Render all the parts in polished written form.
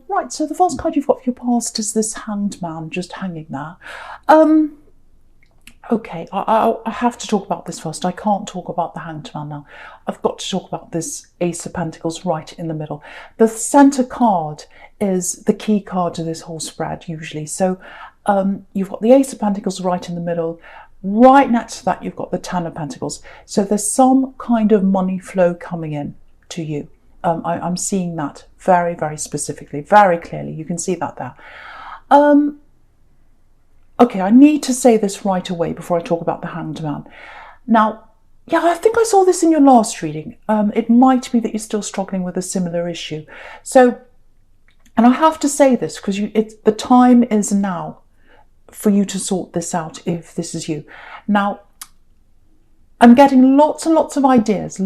Right, so the first card you've got for your past is this Hanged Man just hanging there. Okay, I have to talk about this first. I can't talk about the Hanged Man now. I've got to talk about this Ace of Pentacles right in the middle. The centre card is the key card to this whole spread, usually. So you've got the Ace of Pentacles right in the middle. Right next to that, you've got the Ten of Pentacles. So there's some kind of money flow coming in to you. I'm seeing that very, very specifically, very clearly. You can see that there. Okay, I need to say this right away before I talk about the Hanged Man. Now, yeah, I think I saw this in your last reading. It might be that you're still struggling with a similar issue. So, and I have to say this because the time is now for you to sort this out if this is you. Now, I'm getting lots and lots of ideas,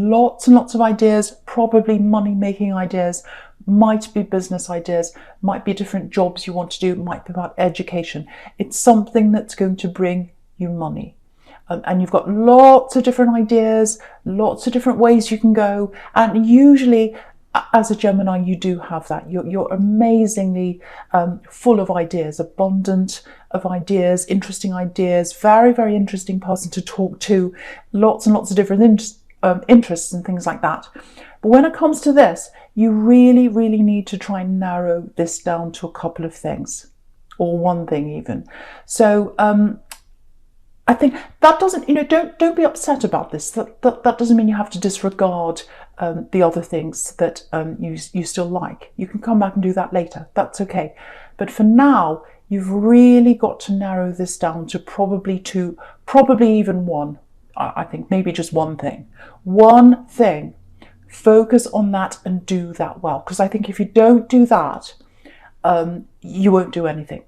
probably money-making ideas, might be business ideas, might be different jobs you want to do, might be about education. It's something that's going to bring you money. And you've got lots of different ideas, lots of different ways you can go. And usually, as a Gemini, you do have that. You're amazingly full of ideas, abundant of ideas, interesting ideas, very, very interesting person to talk to, lots and lots of different interests and things like that. But when it comes to this, you really, really need to try and narrow this down to a couple of things, or one thing even. So I think that doesn't, don't be upset about this. That doesn't mean you have to disregard the other things that you still like. You can come back and do that later. That's okay. But for now, you've really got to narrow this down to probably even one. I think maybe just one thing. One thing. Focus on that and do that well. Because I think if you don't do that, you won't do anything.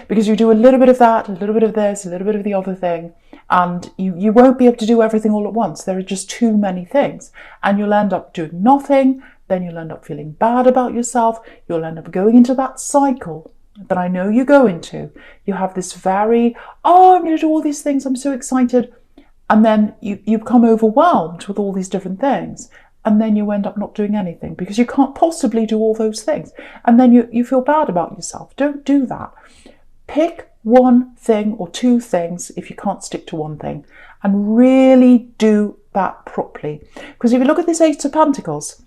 Because you do a little bit of that, a little bit of this, a little bit of the other thing, and you won't be able to do everything all at once. There are just too many things. And you'll end up doing nothing, then you'll end up feeling bad about yourself, you'll end up going into that cycle that I know you go into. You have this I'm going to do all these things, I'm so excited. And then you become overwhelmed with all these different things. And then you end up not doing anything because you can't possibly do all those things. And then you feel bad about yourself. Don't do that. Pick one thing or two things if you can't stick to one thing, and really do that properly. Because if you look at this Ace of Pentacles,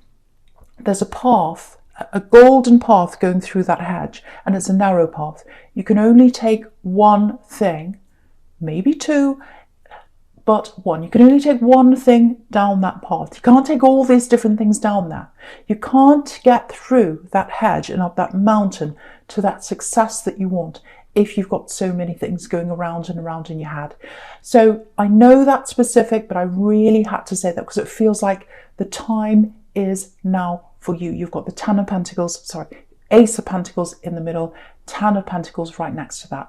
there's a path, a golden path going through that hedge, and it's a narrow path. You can only take one thing, maybe two, but one. You can only take one thing down that path. You can't take all these different things down there. You can't get through that hedge and up that mountain to that success that you want if you've got so many things going around and around in your head. So I know that's specific, but I really had to say that because it feels like the time is now for you. You've got the Ace of Pentacles in the middle, Ten of Pentacles right next to that.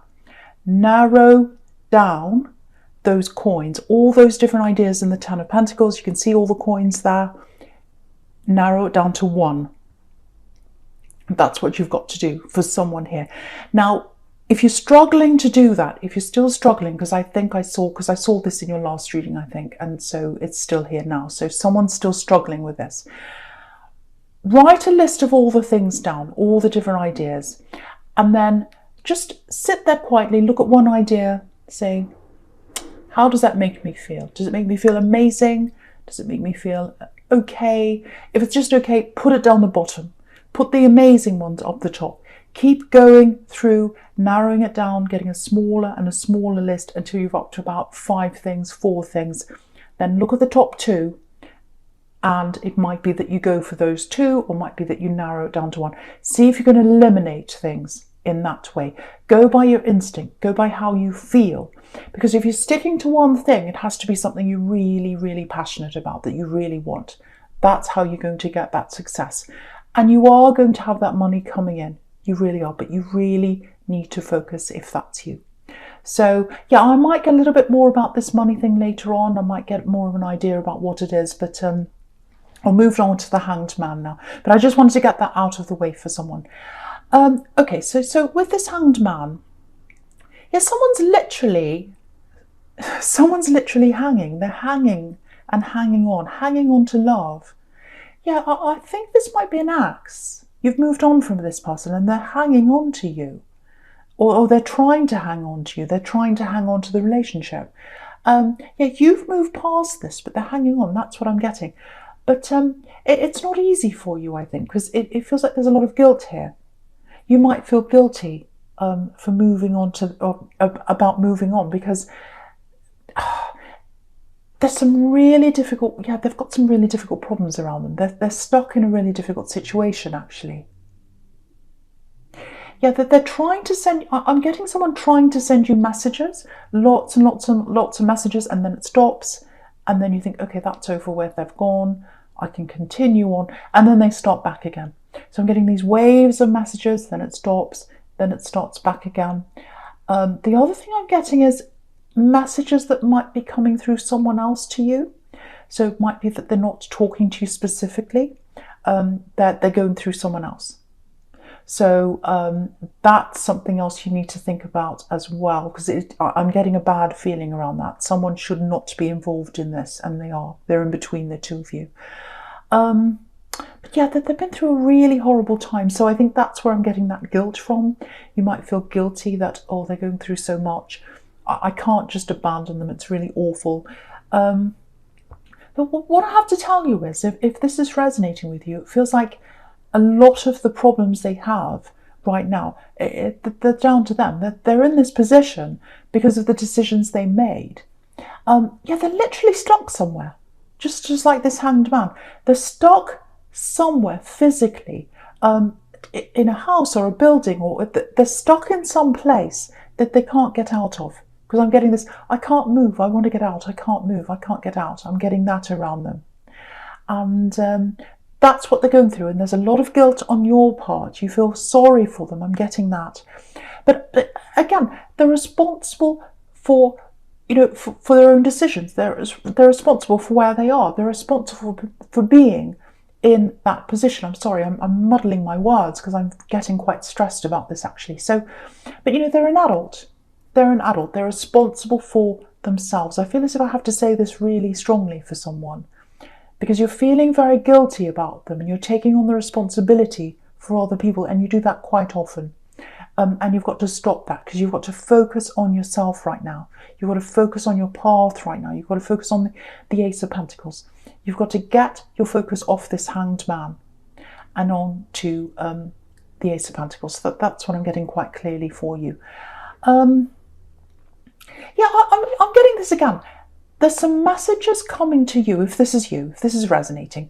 Narrow down those coins, all those different ideas in the Ten of Pentacles. You can see all the coins there. Narrow it down to one. That's what you've got to do for someone here. Now, if you're struggling to do that, if you're still struggling, because I saw this in your last reading, I think, and so it's still here now. So someone's still struggling with this. Write a list of all the things down, all the different ideas, and then just sit there quietly, look at one idea, say, how does that make me feel? Does it make me feel amazing? Does it make me feel okay? If it's just okay, put it down the bottom. Put the amazing ones up the top. Keep going through, narrowing it down, getting a smaller and a smaller list until you've up to about 5 things, 4 things. Then look at the top 2, and it might be that you go for those 2, or might be that you narrow it down to 1. See if you can eliminate things in that way. Go by your instinct, go by how you feel. Because if you're sticking to one thing, it has to be something you're really, really passionate about, that you really want. That's how you're going to get that success. And you are going to have that money coming in. You really are, but you really need to focus if that's you. So yeah, I might get a little bit more about this money thing later on. I might get more of an idea about what it is, but I'll move on to the Hanged Man now. But I just wanted to get that out of the way for someone. Okay, so with this Hanged Man, yeah, someone's literally hanging. They're hanging and hanging on to love. Yeah, I think this might be an axe. You've moved on from this person and they're hanging on to you. Or they're trying to hang on to you. They're trying to hang on to the relationship. Yeah, you've moved past this, but they're hanging on. That's what I'm getting. But it's not easy for you, I think, because it feels like there's a lot of guilt here. You might feel guilty for moving on about moving on, because there's some really difficult, they've got some really difficult problems around them. They're stuck in a really difficult situation, actually. Yeah, they're trying to send, I'm getting someone trying to send you messages, lots and lots and lots of messages, and then it stops. And then you think, okay, that's over with, they've gone, I can continue on. And then they start back again. So I'm getting these waves of messages, then it stops, then it starts back again. The other thing I'm getting is messages that might be coming through someone else to you. So it might be that they're not talking to you specifically, that they're going through someone else. So that's something else you need to think about as well, because I'm getting a bad feeling around that. Someone should not be involved in this, and they are. They're in between the two of you. But yeah, they've been through a really horrible time. So I think that's where I'm getting that guilt from. You might feel guilty that, oh, they're going through so much. I can't just abandon them. It's really awful. But what I have to tell you is, if this is resonating with you, it feels like a lot of the problems they have right now, they're down to them. They're in this position because of the decisions they made. Yeah, they're literally stuck somewhere, just like this hanged man. They're stuck somewhere physically, in a house or a building, or they're stuck in some place that they can't get out of. Because I'm getting this, I can't move, I want to get out, I can't move, I can't get out. I'm getting that around them. And that's what they're going through, and there's a lot of guilt on your part. You feel sorry for them. I'm getting that, but again, they're responsible for, for their own decisions. They're responsible for where they are. They're responsible for being in that position. I'm sorry, I'm muddling my words because I'm getting quite stressed about this, actually. So, but they're an adult. They're an adult. They're responsible for themselves. I feel as if I have to say this really strongly for someone, because you're feeling very guilty about them and you're taking on the responsibility for other people, and you do that quite often. And you've got to stop that, because you've got to focus on yourself right now. You've got to focus on your path right now. You've got to focus on the Ace of Pentacles. You've got to get your focus off this hanged man and on to the Ace of Pentacles. So that's what I'm getting quite clearly for you. I'm getting this again. There's some messages coming to you, if this is resonating.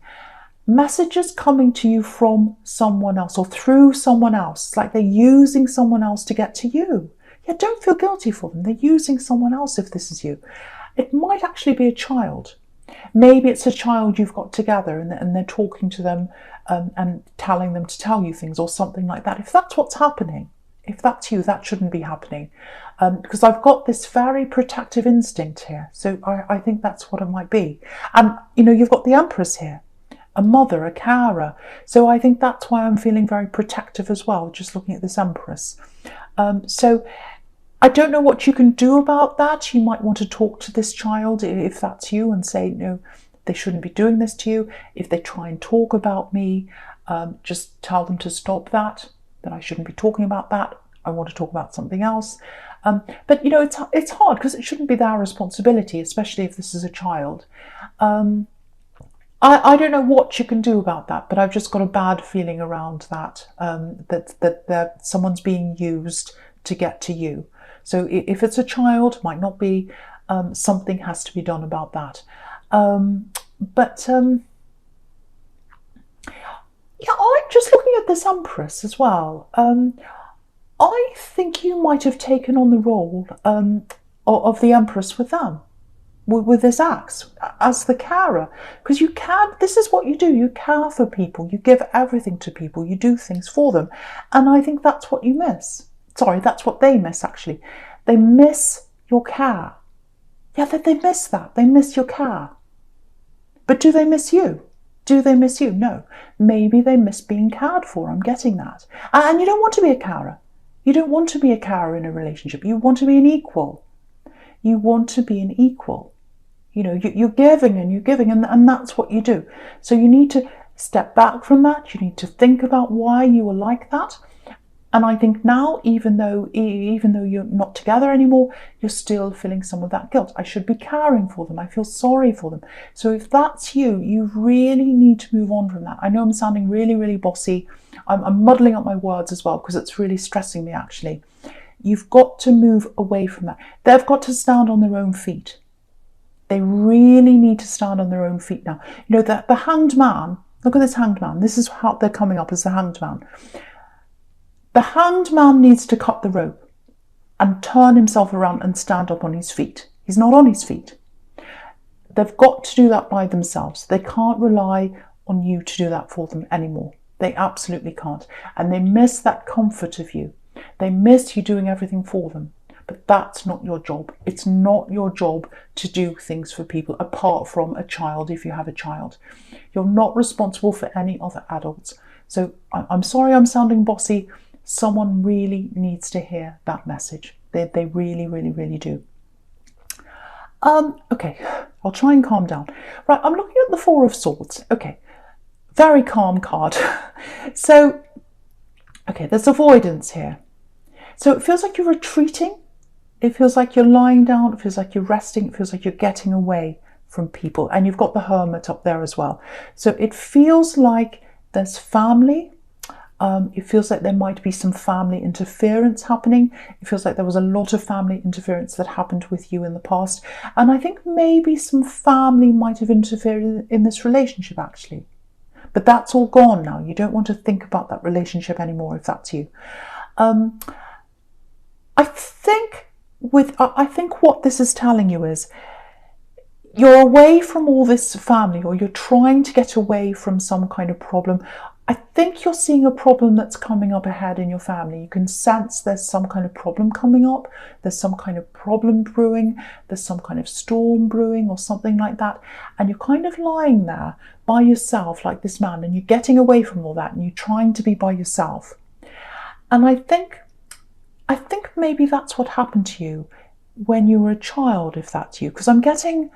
Messages coming to you from someone else or through someone else. It's like they're using someone else to get to you. Yeah, don't feel guilty for them. They're using someone else if this is you. It might actually be a child. Maybe it's a child you've got together and they're talking to them and telling them to tell you things or something like that. If that's what's happening, if that's you, that shouldn't be happening. Because I've got this very protective instinct here. So I think that's what it might be. And, you've got the Empress here, a mother, a carer. So I think that's why I'm feeling very protective as well, just looking at this Empress. So I don't know what you can do about that. You might want to talk to this child, if that's you, and say, no, they shouldn't be doing this to you. If they try and talk about me, just tell them to stop that I shouldn't be talking about that. I want to talk about something else. But it's hard, because it shouldn't be their responsibility, especially if this is a child. I don't know what you can do about that, but I've just got a bad feeling around that, that someone's being used to get to you. So if it's a child, might not be, something has to be done about that. Yeah, I'm just looking at this Empress as well. I think you might have taken on the role of the Empress with them, with this axe, as the carer. Because this is what you do. You care for people. You give everything to people. You do things for them. And I think that's what you miss. Sorry, that's what they miss, actually. They miss your care. Yeah, they miss that. They miss your care. But do they miss you? Do they miss you? No. Maybe they miss being cared for. I'm getting that. And you don't want to be a carer. You don't want to be a carer in a relationship. You want to be an equal. You want to be an equal. You're giving and you're giving, and that's what you do. So you need to step back from that. You need to think about why you were like that. And I think now, even though you're not together anymore, you're still feeling some of that guilt. I should be caring for them. I feel sorry for them. So if that's you, you really need to move on from that. I know I'm sounding really, really bossy. I'm muddling up my words as well because it's really stressing me, actually. You've got to move away from that. They've got to stand on their own feet. They really need to stand on their own feet now. You know, the hanged man, look at this hanged man. This is how they're coming up as the hanged man. The hanged man needs to cut the rope and turn himself around and stand up on his feet. He's not on his feet. They've got to do that by themselves. They can't rely on you to do that for them anymore. They absolutely can't. And they miss that comfort of you. They miss you doing everything for them. But that's not your job. It's not your job to do things for people apart from a child if you have a child. You're not responsible for any other adults. So I'm sorry I'm sounding bossy. Someone really needs to hear that message. They really, really, really do. Okay, I'll try and calm down. Right, I'm looking at the Four of Swords. Okay, very calm card. So, okay, there's avoidance here. So it feels like you're retreating. It feels like you're lying down. It feels like you're resting. It feels like you're getting away from people. And you've got the Hermit up there as well. So it feels like there's family. It feels like there might be some family interference happening. It feels like there was a lot of family interference that happened with you in the past. And I think maybe some family might have interfered in this relationship, actually. But that's all gone now. You don't want to think about that relationship anymore if that's you. I think what this is telling you is you're away from all this family, or you're trying to get away from some kind of problem. I think you're seeing a problem that's coming up ahead in your family. You can sense there's some kind of problem coming up. There's some kind of problem brewing. There's some kind of storm brewing or something like that. And you're kind of lying there by yourself like this man, and you're getting away from all that and you're trying to be by yourself. And I think maybe that's what happened to you when you were a child, if that's you. Because I'm getting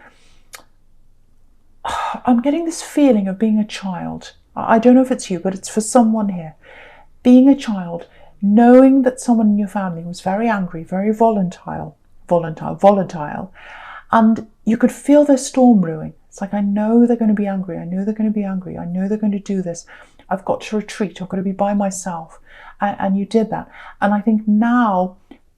this feeling of being a child. I don't know if it's you, but it's for someone here. Being a child, knowing that someone in your family was very angry, very volatile, and you could feel their storm brewing. It's like, I know they're going to be angry. I know they're going to be angry. I know they're going to do this. I've got to retreat. I've got to be by myself. And you did that. And I think now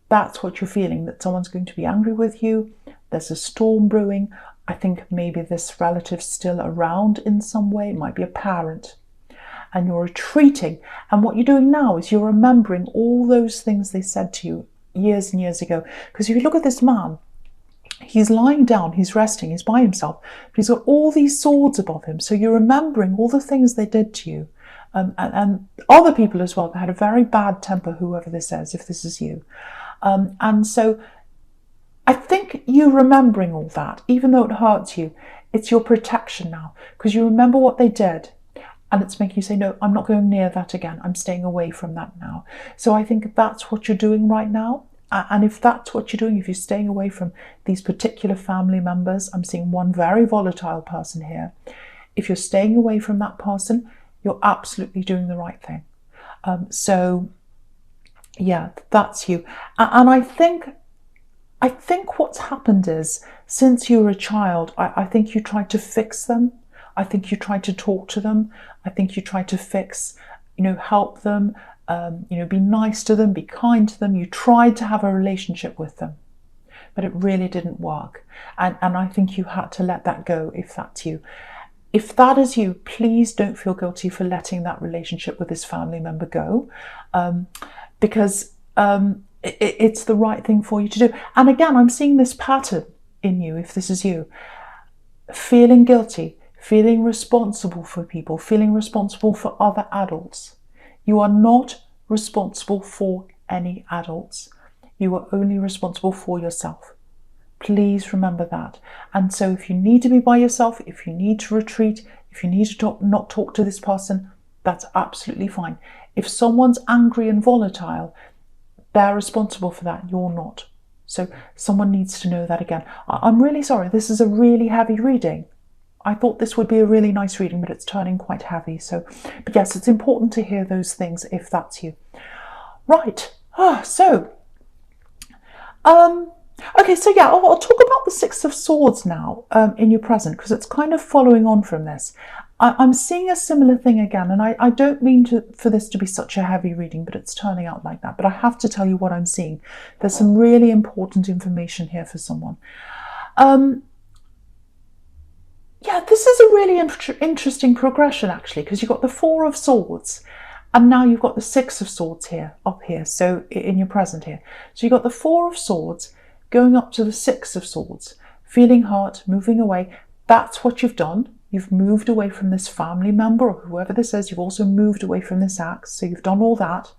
that's what you're feeling, that someone's going to be angry with you. There's a storm brewing. I think maybe this relative's still around in some way. It might be a parent. And you're retreating. And what you're doing now is you're remembering all those things they said to you years and years ago. Because if you look at this man, he's lying down, he's resting, he's by himself. But he's got all these swords above him. So you're remembering all the things they did to you. And other people as well that had a very bad temper, whoever this is, if this is you. And so I think you remembering all that, even though it hurts you, it's your protection now, because you remember what they did, and it's making you say, no, I'm not going near that again. I'm staying away from that now. So I think that's what you're doing right now. And if that's what you're doing, if you're staying away from these particular family members, I'm seeing one very volatile person here. If you're staying away from that person, you're absolutely doing the right thing. So yeah, that's you. And I think what's happened is, since you were a child, I think you tried to fix them. I think you tried to talk to them. I think you tried to fix, help them, be nice to them, be kind to them. You tried to have a relationship with them, but it really didn't work. And I think you had to let that go if that's you. If that is you, please don't feel guilty for letting that relationship with this family member go, because it's the right thing for you to do. And again, I'm seeing this pattern in you, if this is you. Feeling guilty, feeling responsible for people, feeling responsible for other adults. You are not responsible for any adults. You are only responsible for yourself. Please remember that. And so if you need to be by yourself, if you need to retreat, if you need to not talk to this person, that's absolutely fine. If someone's angry and volatile, they're responsible for that. You're not. So someone needs to know that again. I'm really sorry. This is a really heavy reading. I thought this would be a really nice reading, but it's turning quite heavy. So, but yes, it's important to hear those things if that's you. Right. Okay, so yeah, I'll talk about the Six of Swords now in your present, because it's kind of following on from this. I'm seeing a similar thing again, and I don't mean for this to be such a heavy reading, but it's turning out like that. But I have to tell you what I'm seeing. There's some really important information here for someone. Yeah, this is a really interesting progression, actually, because you've got the Four of Swords, and now you've got the Six of Swords here, up here, so in your present here. So you've got the Four of Swords going up to the Six of Swords, feeling hurt, moving away. That's what you've done. You've moved away from this family member, or whoever this is. You've also moved away from this axe, so you've done all that.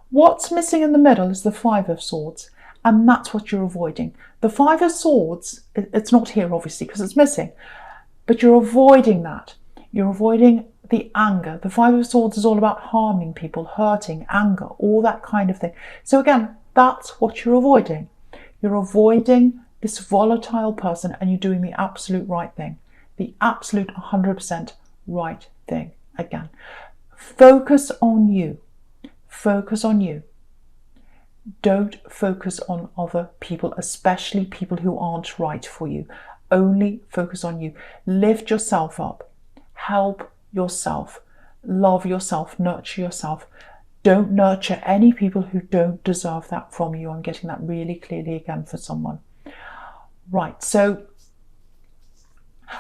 What's missing in the middle is the Five of Swords, and that's what you're avoiding. The Five of Swords, it's not here, obviously, because it's missing, but you're avoiding that. You're avoiding the anger. The Five of Swords is all about harming people, hurting, anger, all that kind of thing. So again, that's what you're avoiding. You're avoiding this volatile person, and you're doing the absolute right thing. The absolute 100% right thing. Again, focus on you. Focus on you. Don't focus on other people, especially people who aren't right for you. Only focus on you. Lift yourself up. Help yourself. Love yourself. Nurture yourself. Don't nurture any people who don't deserve that from you. I'm getting that really clearly again for someone. Right, so,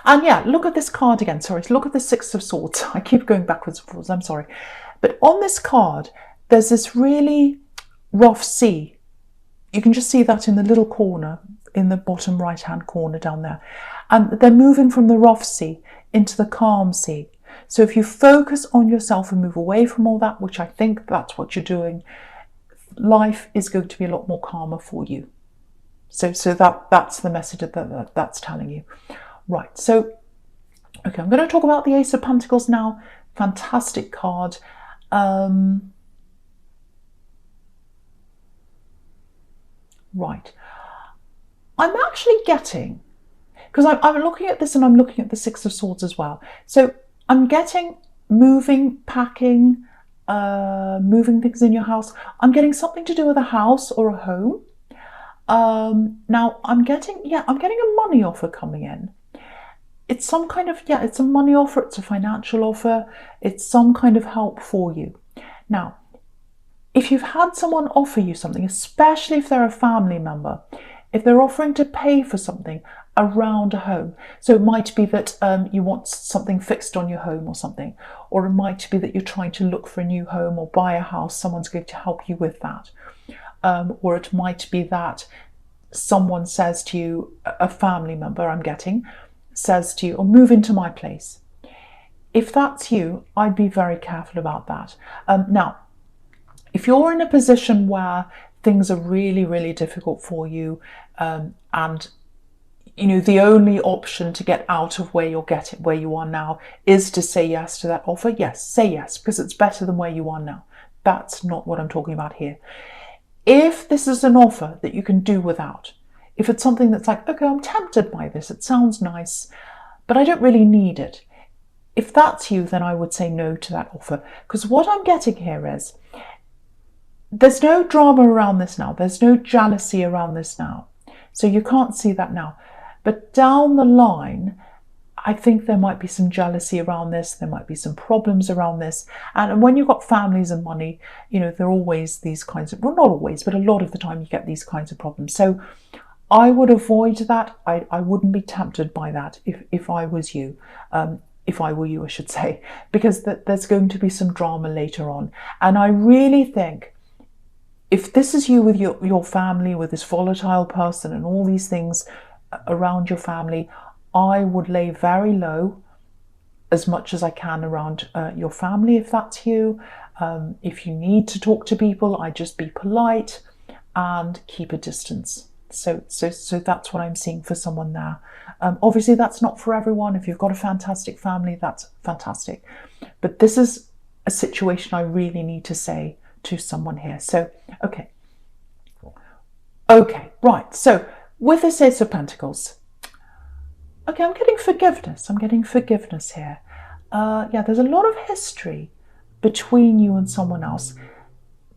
and yeah, look at this card again. Sorry, look at the Six of Swords. I keep going backwards and forwards, I'm sorry. But on this card, there's this really rough sea. You can just see that in the little corner, in the bottom right-hand corner down there. And they're moving from the rough sea into the calm sea. So if you focus on yourself and move away from all that, which I think that's what you're doing, life is going to be a lot more calmer for you. So that's the message that's telling you. Right, so, okay, I'm going to talk about the Ace of Pentacles now. Fantastic card. Right. I'm actually getting, because I'm looking at this and I'm looking at the Six of Swords as well. So I'm getting moving, packing, moving things in your house. I'm getting something to do with a house or a home. Now I'm getting a money offer coming in. It's some kind of, it's a money offer, it's a financial offer, it's some kind of help for you. Now, if you've had someone offer you something, especially if they're a family member, if they're offering to pay for something around a home, so it might be that you want something fixed on your home or something, or it might be that you're trying to look for a new home or buy a house, someone's going to help you with that. Or it might be that someone says to you, a family member I'm getting, says to you, or move into my place. If that's you, I'd be very careful about that. Now, if you're in a position where things are really, really difficult for you, and you know the only option to get out of where you are now is to say yes to that offer, yes, say yes, because it's better than where you are now. That's not what I'm talking about here. If this is an offer that you can do without, if it's something that's like, okay, I'm tempted by this, it sounds nice, but I don't really need it. If that's you, then I would say no to that offer. Because what I'm getting here is, there's no drama around this now. There's no jealousy around this now. So you can't see that now. But down the line, I think there might be some jealousy around this. There might be some problems around this. And when you've got families and money, you know, there are always these kinds of, well, not always, but a lot of the time you get these kinds of problems. So I would avoid that. I wouldn't be tempted by that if I was you. If I were you, I should say, because there's going to be some drama later on. And I really think, if this is you with your family, with this volatile person and all these things around your family, I would lay very low as much as I can around your family, if that's you. If you need to talk to people, I just be polite and keep a distance. So that's what I'm seeing for someone there. Obviously, that's not for everyone. If you've got a fantastic family, that's fantastic. But this is a situation I really need to say to someone here. So, okay, right. So with this Ace of Pentacles, Okay, I'm getting forgiveness. I'm getting forgiveness here. Yeah, there's a lot of history between you and someone else.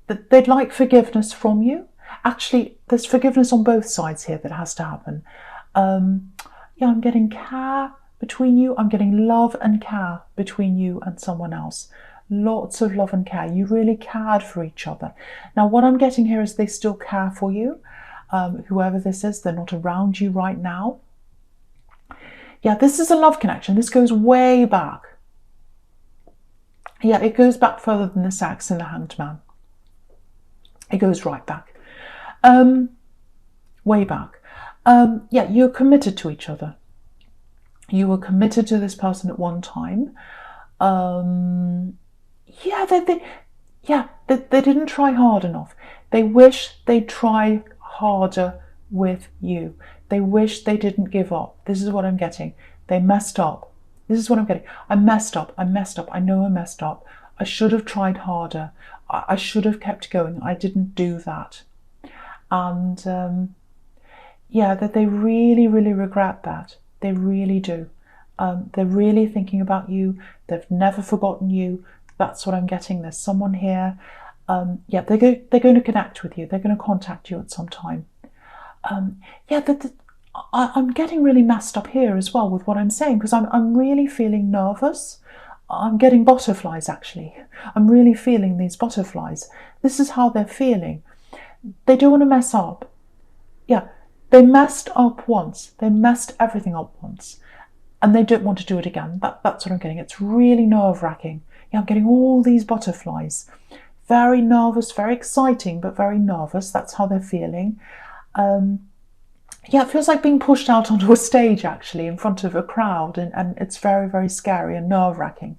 That they'd like forgiveness from you. Actually, there's forgiveness on both sides here that has to happen. Yeah, I'm getting care between you. I'm getting love and care between you and someone else. Lots of love and care. You really cared for each other. Now, what I'm getting here is they still care for you. Whoever this is, they're not around you right now. Yeah, this is a love connection. This goes way back. Yeah, it goes back further than the sex and the hanged man. It goes right back. Way back. Yeah, you're committed to each other. You were committed to this person at one time. Yeah, they didn't try hard enough. They wish they'd try harder with you. They wish they didn't give up. This is what I'm getting. They messed up. This is what I'm getting. I messed up. I know I messed up. I should have tried harder. I should have kept going. I didn't do that. And yeah, that they really, really regret that. They really do. They're really thinking about you. They've never forgotten you. That's what I'm getting. There's someone here. Yeah, they're going to connect with you. They're going to contact you at some time. Yeah, I'm getting really messed up here as well with what I'm saying, because I'm really feeling nervous. I'm getting butterflies, actually. I'm really feeling these butterflies. This is how they're feeling. They don't want to mess up. Yeah, they messed up once. They messed everything up once. And they don't want to do it again. That's what I'm getting. It's really nerve-wracking. Yeah, I'm getting all these butterflies. Very nervous, very exciting, but very nervous. That's how they're feeling. Yeah, it feels like being pushed out onto a stage, actually, in front of a crowd, and it's very, very scary and nerve-wracking.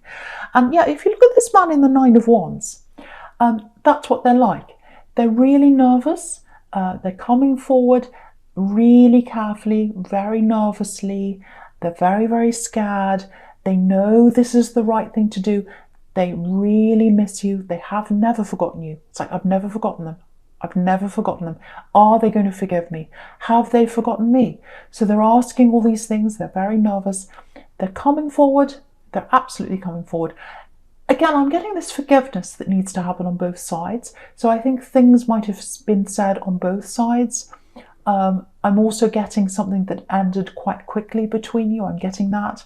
And yeah, if you look at this man in the Nine of Wands, that's what they're like. They're really nervous. They're coming forward really carefully, very nervously. They're very, very scared. They know this is the right thing to do. They really miss you. They have never forgotten you. It's like, I've never forgotten them. I've never forgotten them. Are they going to forgive me? Have they forgotten me? So they're asking all these things. They're very nervous. They're coming forward. They're absolutely coming forward. Again, I'm getting this forgiveness that needs to happen on both sides. So I think things might have been said on both sides. I'm also getting something that ended quite quickly between you. I'm getting that.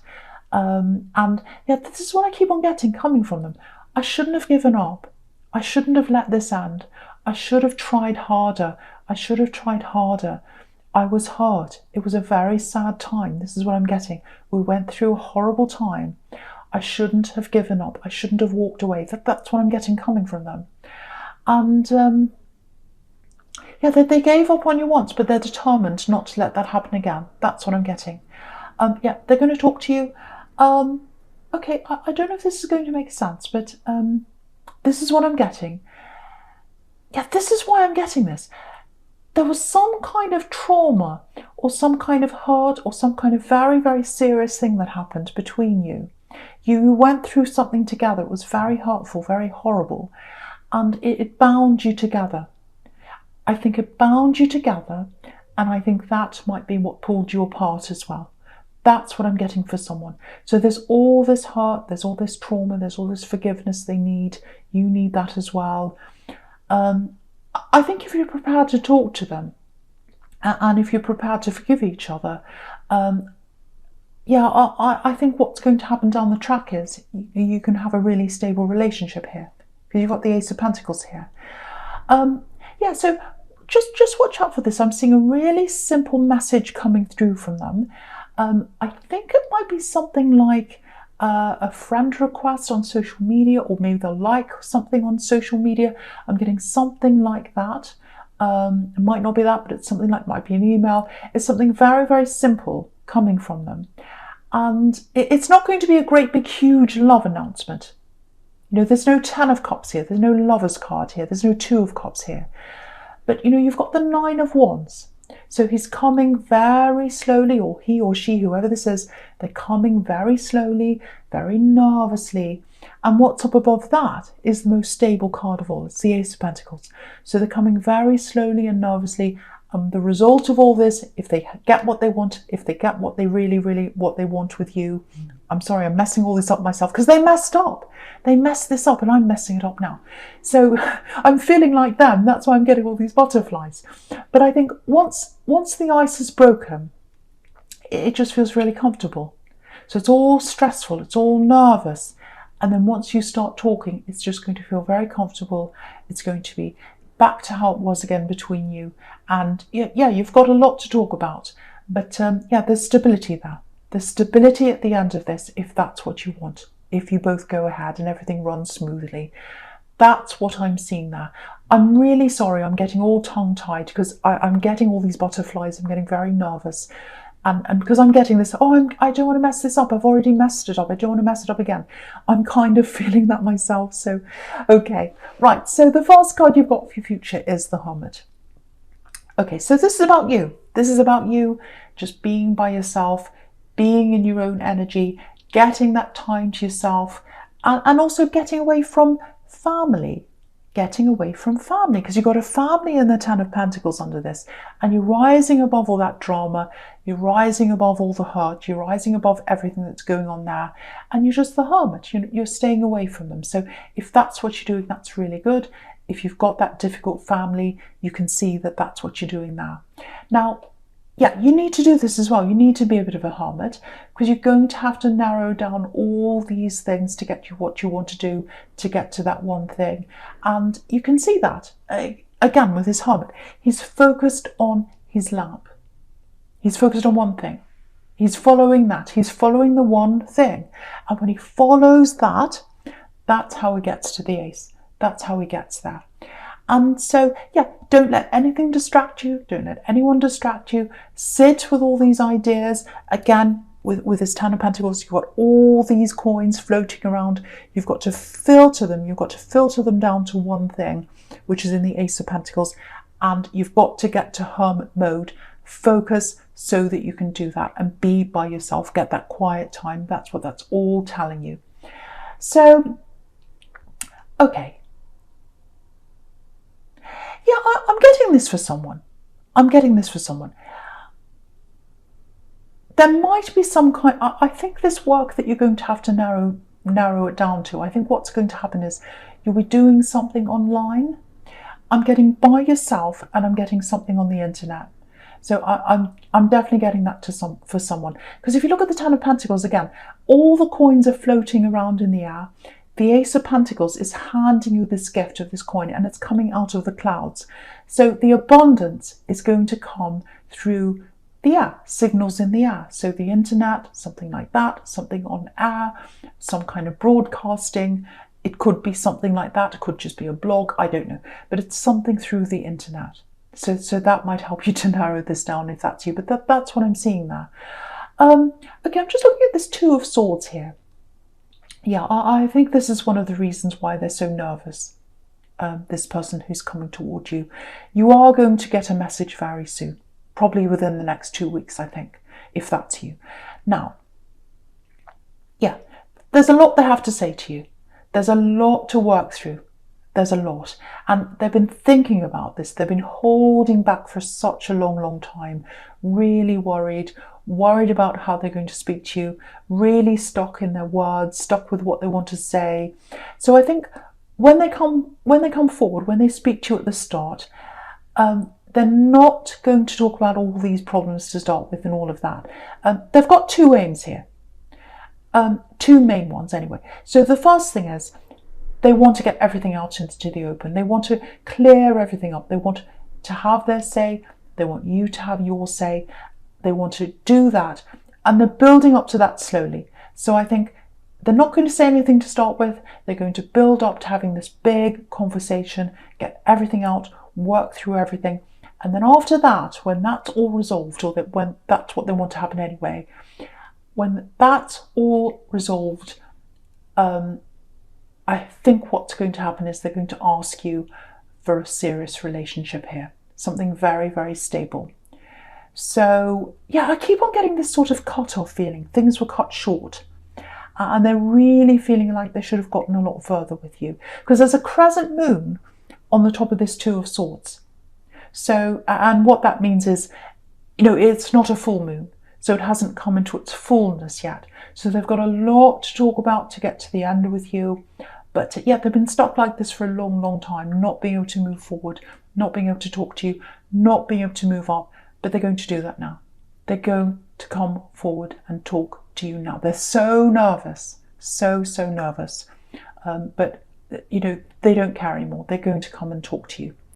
And yeah, this is what I keep on getting coming from them. I shouldn't have given up. I shouldn't have let this end. I should have tried harder. I should have tried harder. I was hurt. It was a very sad time. This is what I'm getting. We went through a horrible time. I shouldn't have given up. I shouldn't have walked away. That's what I'm getting coming from them. And yeah, they gave up on you once, but they're determined not to let that happen again. That's what I'm getting. Yeah, they're going to talk to you. Okay, I don't know if this is going to make sense, but this is what I'm getting. Yeah, this is why I'm getting this. There was some kind of trauma or some kind of hurt or some kind of very, very serious thing that happened between you. You went through something together. It was very hurtful, very horrible, and it bound you together. I think it bound you together, and I think that might be what pulled you apart as well. That's what I'm getting for someone. So there's all this hurt, there's all this trauma, there's all this forgiveness they need. You need that as well. I think if you're prepared to talk to them, and if you're prepared to forgive each other, yeah, I think what's going to happen down the track is you can have a really stable relationship here, because you've got the Ace of Pentacles here. Yeah, so just watch out for this. I'm seeing a really simple message coming through from them. I think it might be something like a friend request on social media, or maybe they'll like something on social media. I'm getting something like that. It might not be that, but it's something like, might be an email. It's something very, very simple coming from them. And it's not going to be a great big huge love announcement. You know, there's no 10 of Cups here. There's no Lover's card here. There's no 2 of Cups here. But, you know, you've got the 9 of Wands. So he's coming very slowly, or he or she, whoever this is, they're coming very slowly, very nervously. And what's up above that is the most stable card of all. It's the Ace of Pentacles. So they're coming very slowly and nervously, The result of all this, if they get what they want, if they get what they really, really, what they want with you, I'm sorry, I'm messing all this up myself because they messed up. They messed this up and I'm messing it up now. So I'm feeling like them. That's why I'm getting all these butterflies. But I think once the ice is broken, it just feels really comfortable. So it's all stressful, it's all nervous. And then once you start talking, it's just going to feel very comfortable. It's going to be back to how it was again between you. And yeah, you've got a lot to talk about. But yeah, there's stability there. There's stability at the end of this, if that's what you want. If you both go ahead and everything runs smoothly. That's what I'm seeing there. I'm really sorry, I'm getting all tongue-tied because I'm getting all these butterflies. I'm getting very nervous. And because I'm getting this, I don't want to mess this up. I've already messed it up. I don't want to mess it up again. I'm kind of feeling that myself. So, okay. Right. So the first card you've got for your future is the Hermit. Okay. So this is about you. This is about you just being by yourself, being in your own energy, getting that time to yourself, and also getting away from family. Getting away from family, because you've got a family in the Ten of Pentacles under this, and you're rising above all that drama, you're rising above all the hurt, you're rising above everything that's going on there, and you're just the Hermit. You're staying away from them. So if that's what you're doing, that's really good. If you've got that difficult family, you can see that that's what you're doing now. Now, yeah, you need to do this as well. You need to be a bit of a hermit because you're going to have to narrow down all these things to get you what you want to do, to get to that one thing. And you can see that, again, with his hermit. He's focused on his lamp. He's focused on one thing. He's following that. He's following the one thing. And when he follows that, that's how he gets to the ace. That's how he gets there. And so, yeah, don't let anything distract you. Don't let anyone distract you. Sit with all these ideas. Again, with this Ten of Pentacles, you've got all these coins floating around. You've got to filter them. You've got to filter them down to one thing, which is in the Ace of Pentacles. And you've got to get to hermit mode. Focus so that you can do that and be by yourself. Get that quiet time. That's what that's all telling you. So, okay. Yeah, I'm getting this for someone. I'm getting this for someone. There might be some kind, I think this work that you're going to have to narrow it down to. I think what's going to happen is you'll be doing something online. I'm getting by yourself and I'm getting something on the internet. So I'm definitely getting that for someone. Because if you look at the Ten of Pentacles again, all the coins are floating around in the air. The Ace of Pentacles is handing you this gift of this coin and it's coming out of the clouds. So the abundance is going to come through the air, signals in the air. So the internet, something like that, something on air, some kind of broadcasting. It could be something like that. It could just be a blog. I don't know. But it's something through the internet. So that might help you to narrow this down if that's you. But that's what I'm seeing there. Okay, I'm just looking at this Two of Swords here. Yeah, I think this is one of the reasons why they're so nervous, this person who's coming toward you. You are going to get a message very soon, probably within the next 2 weeks, I think, if that's you. Now, yeah, there's a lot they have to say to you. There's a lot to work through. There's a lot. And they've been thinking about this. They've been holding back for such a long, long time, really worried about how they're going to speak to you, really stuck in their words, stuck with what they want to say. So I think when they come forward, when they speak to you at the start, they're not going to talk about all these problems to start with and all of that. They've got two aims here, two main ones anyway. So the first thing is they want to get everything out into the open. They want to clear everything up. They want to have their say. They want you to have your say. They want to do that, and they're building up to that slowly. So I think they're not going to say anything to start with. They're going to build up to having this big conversation, get everything out, work through everything. And then after that, when that's all resolved, or when that's what they want to happen anyway, when that's all resolved, I think what's going to happen is they're going to ask you for a serious relationship here, something very, very stable. So, yeah, I keep on getting this sort of cut-off feeling. Things were cut short. And they're really feeling like they should have gotten a lot further with you. Because there's a crescent moon on the top of this Two of Swords. So, and what that means is, it's not a full moon, so it hasn't come into its fullness yet. So they've got a lot to talk about to get to the end with you. But yeah, they've been stuck like this for a long, long time, not being able to move forward, not being able to talk to you, not being able to move up. But they're going to do that now. They're going to come forward and talk to you now. They're so nervous, so nervous. But they don't care anymore. They're going to come and talk to you.